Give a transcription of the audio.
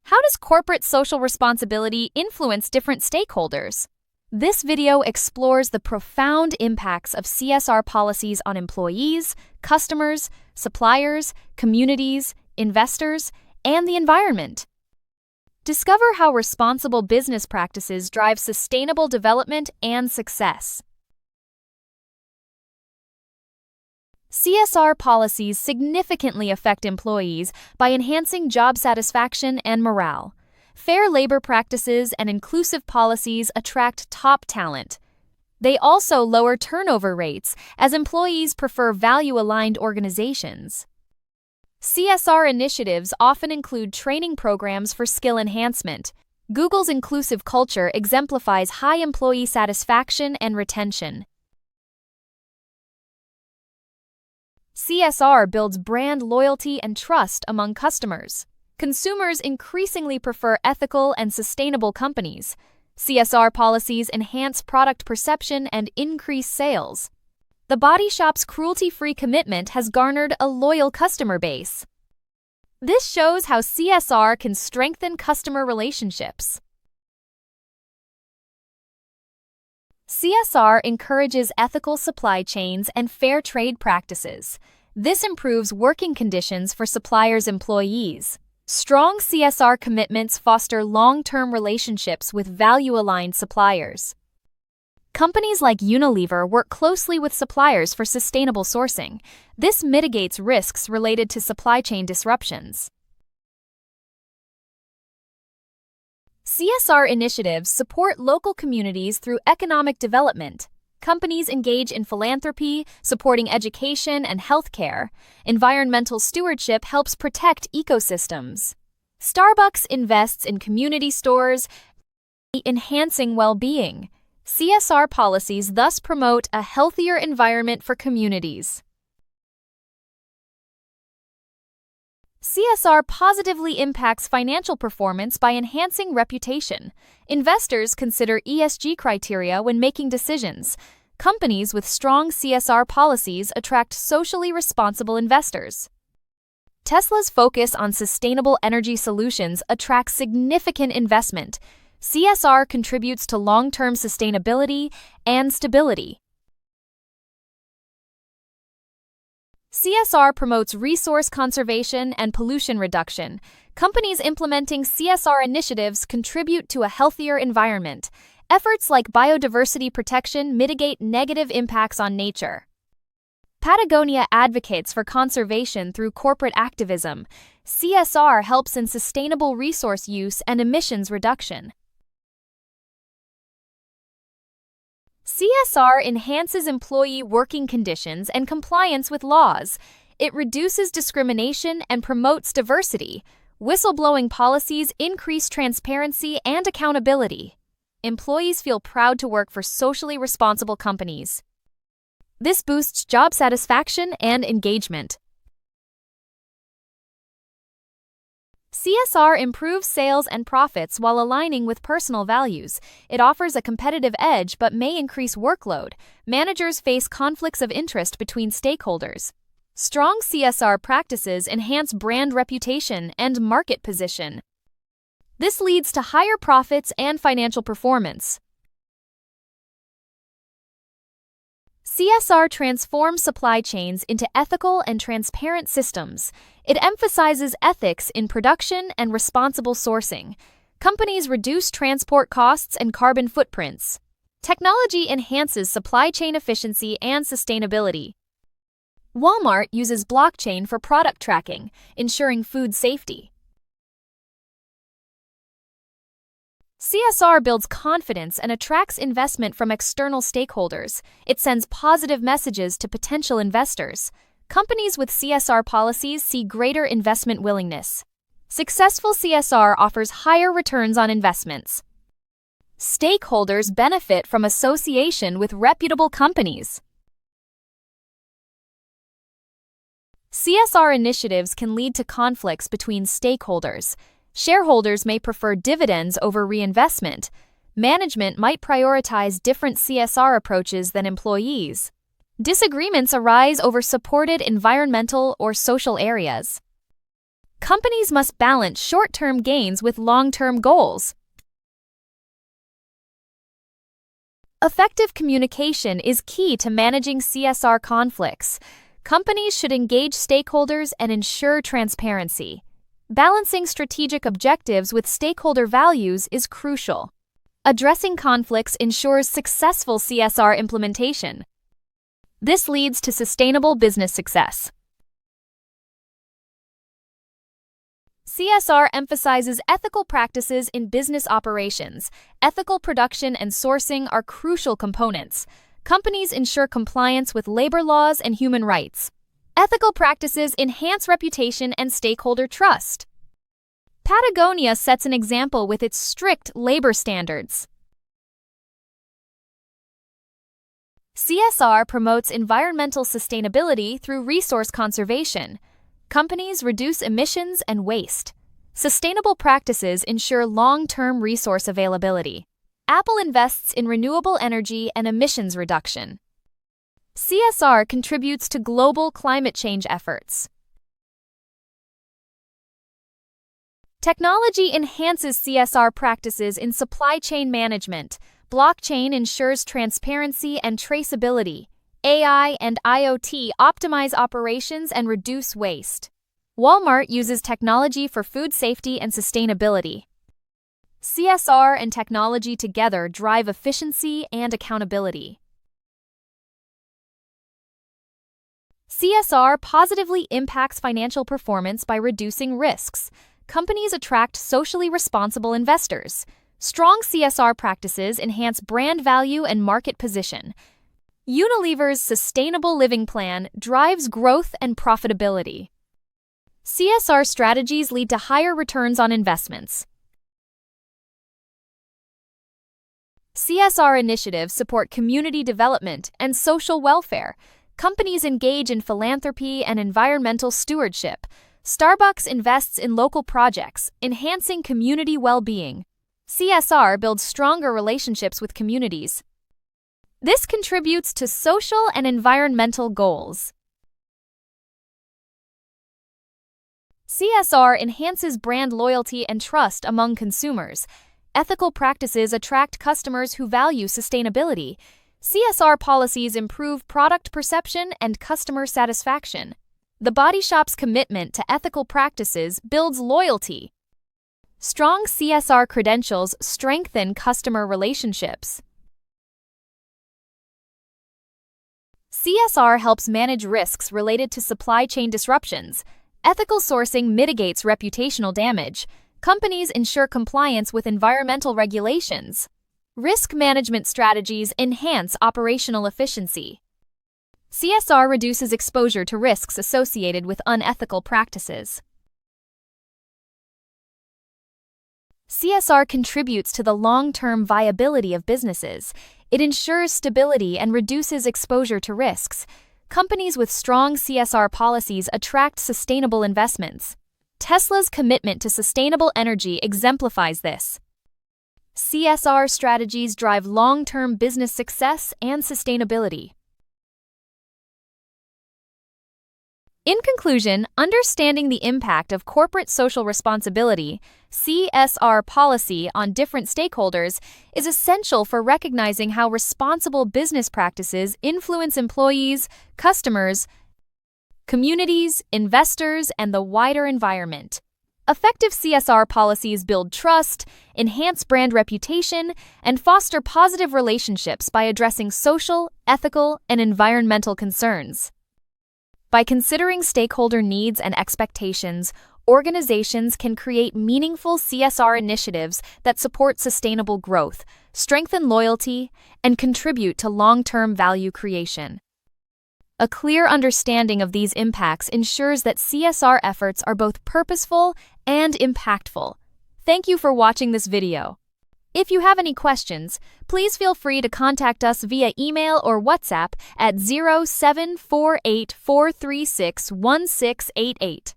How does corporate social responsibility influence different stakeholders? This video explores the profound impacts of CSR policies on employees, customers, suppliers, communities, investors, and the environment. Discover how responsible business practices drive sustainable development and success. CSR policies significantly affect employees by enhancing job satisfaction and morale. Fair labor practices and inclusive policies attract top talent. They also lower turnover rates as employees prefer value-aligned organizations. CSR initiatives often include training programs for skill enhancement. Google's inclusive culture exemplifies high employee satisfaction and retention. CSR builds brand loyalty and trust among customers. Consumers increasingly prefer ethical and sustainable companies. CSR policies enhance product perception and increase sales. The Body Shop's cruelty-free commitment has garnered a loyal customer base. This shows how CSR can strengthen customer relationships. CSR encourages ethical supply chains and fair trade practices. This improves working conditions for suppliers' employees. Strong CSR commitments foster long-term relationships with value-aligned suppliers. Companies like Unilever work closely with suppliers for sustainable sourcing. This mitigates risks related to supply chain disruptions. CSR initiatives support local communities through economic development. Companies engage in philanthropy, supporting education and healthcare. Environmental stewardship helps protect ecosystems. Starbucks invests in community stores, enhancing well-being. CSR policies thus promote a healthier environment for communities. CSR positively impacts financial performance by enhancing reputation. Investors consider ESG criteria when making decisions. Companies with strong CSR policies attract socially responsible investors. Tesla's focus on sustainable energy solutions attracts significant investment. CSR contributes to long-term sustainability and stability. CSR promotes resource conservation and pollution reduction. Companies implementing CSR initiatives contribute to a healthier environment. Efforts like biodiversity protection mitigate negative impacts on nature. Patagonia advocates for conservation through corporate activism. CSR helps in sustainable resource use and emissions reduction. CSR enhances employee working conditions and compliance with laws. It reduces discrimination and promotes diversity. Whistleblowing policies increase transparency and accountability. Employees feel proud to work for socially responsible companies. This boosts job satisfaction and engagement. CSR improves sales and profits while aligning with personal values. It offers a competitive edge but may increase workload. Managers face conflicts of interest between stakeholders. Strong CSR practices enhance brand reputation and market position. This leads to higher profits and financial performance. CSR transforms supply chains into ethical and transparent systems. It emphasizes ethics in production and responsible sourcing. Companies reduce transport costs and carbon footprints. Technology enhances supply chain efficiency and sustainability. Walmart uses blockchain for product tracking, ensuring food safety. CSR builds confidence and attracts investment from external stakeholders. It sends positive messages to potential investors. Companies with CSR policies see greater investment willingness. Successful CSR offers higher returns on investments. Stakeholders benefit from association with reputable companies. CSR initiatives can lead to conflicts between stakeholders. Shareholders may prefer dividends over reinvestment. Management might prioritize different CSR approaches than employees. Disagreements arise over supported environmental or social areas. Companies must balance short-term gains with long-term goals. Effective communication is key to managing CSR conflicts. Companies should engage stakeholders and ensure transparency. Balancing strategic objectives with stakeholder values is crucial. Addressing conflicts ensures successful CSR implementation. This leads to sustainable business success. CSR emphasizes ethical practices in business operations. Ethical production and sourcing are crucial components. Companies ensure compliance with labor laws and human rights. Ethical practices enhance reputation and stakeholder trust. Patagonia sets an example with its strict labor standards. CSR promotes environmental sustainability through resource conservation. Companies reduce emissions and waste. Sustainable practices ensure long-term resource availability. Apple invests in renewable energy and emissions reduction. CSR contributes to global climate change efforts. Technology enhances CSR practices in supply chain management. Blockchain ensures transparency and traceability. AI and IoT optimize operations and reduce waste. Walmart uses technology for food safety and sustainability. CSR and technology together drive efficiency and accountability. CSR positively impacts financial performance by reducing risks. Companies attract socially responsible investors. Strong CSR practices enhance brand value and market position. Unilever's sustainable living plan drives growth and profitability. CSR strategies lead to higher returns on investments. CSR initiatives support community development and social welfare. Companies engage in philanthropy and environmental stewardship. Starbucks invests in local projects, enhancing community well-being. CSR builds stronger relationships with communities. This contributes to social and environmental goals. CSR enhances brand loyalty and trust among consumers. Ethical practices attract customers who value sustainability. CSR policies improve product perception and customer satisfaction. The Body Shop's commitment to ethical practices builds loyalty. Strong CSR credentials strengthen customer relationships. CSR helps manage risks related to supply chain disruptions. Ethical sourcing mitigates reputational damage. Companies ensure compliance with environmental regulations. Risk management strategies enhance operational efficiency. CSR reduces exposure to risks associated with unethical practices. CSR contributes to the long-term viability of businesses. It ensures stability and reduces exposure to risks. Companies with strong CSR policies attract sustainable investments. Tesla's commitment to sustainable energy exemplifies this. CSR strategies drive long-term business success and sustainability. In conclusion, understanding the impact of corporate social responsibility, CSR policy, on different stakeholders is essential for recognizing how responsible business practices influence employees, customers, communities, investors, and the wider environment. Effective CSR policies build trust, enhance brand reputation, and foster positive relationships by addressing social, ethical, and environmental concerns. By considering stakeholder needs and expectations, organizations can create meaningful CSR initiatives that support sustainable growth, strengthen loyalty, and contribute to long-term value creation. A clear understanding of these impacts ensures that CSR efforts are both purposeful and impactful. Thank you for watching this video. If you have any questions, please feel free to contact us via email or WhatsApp at 0748 436 1688.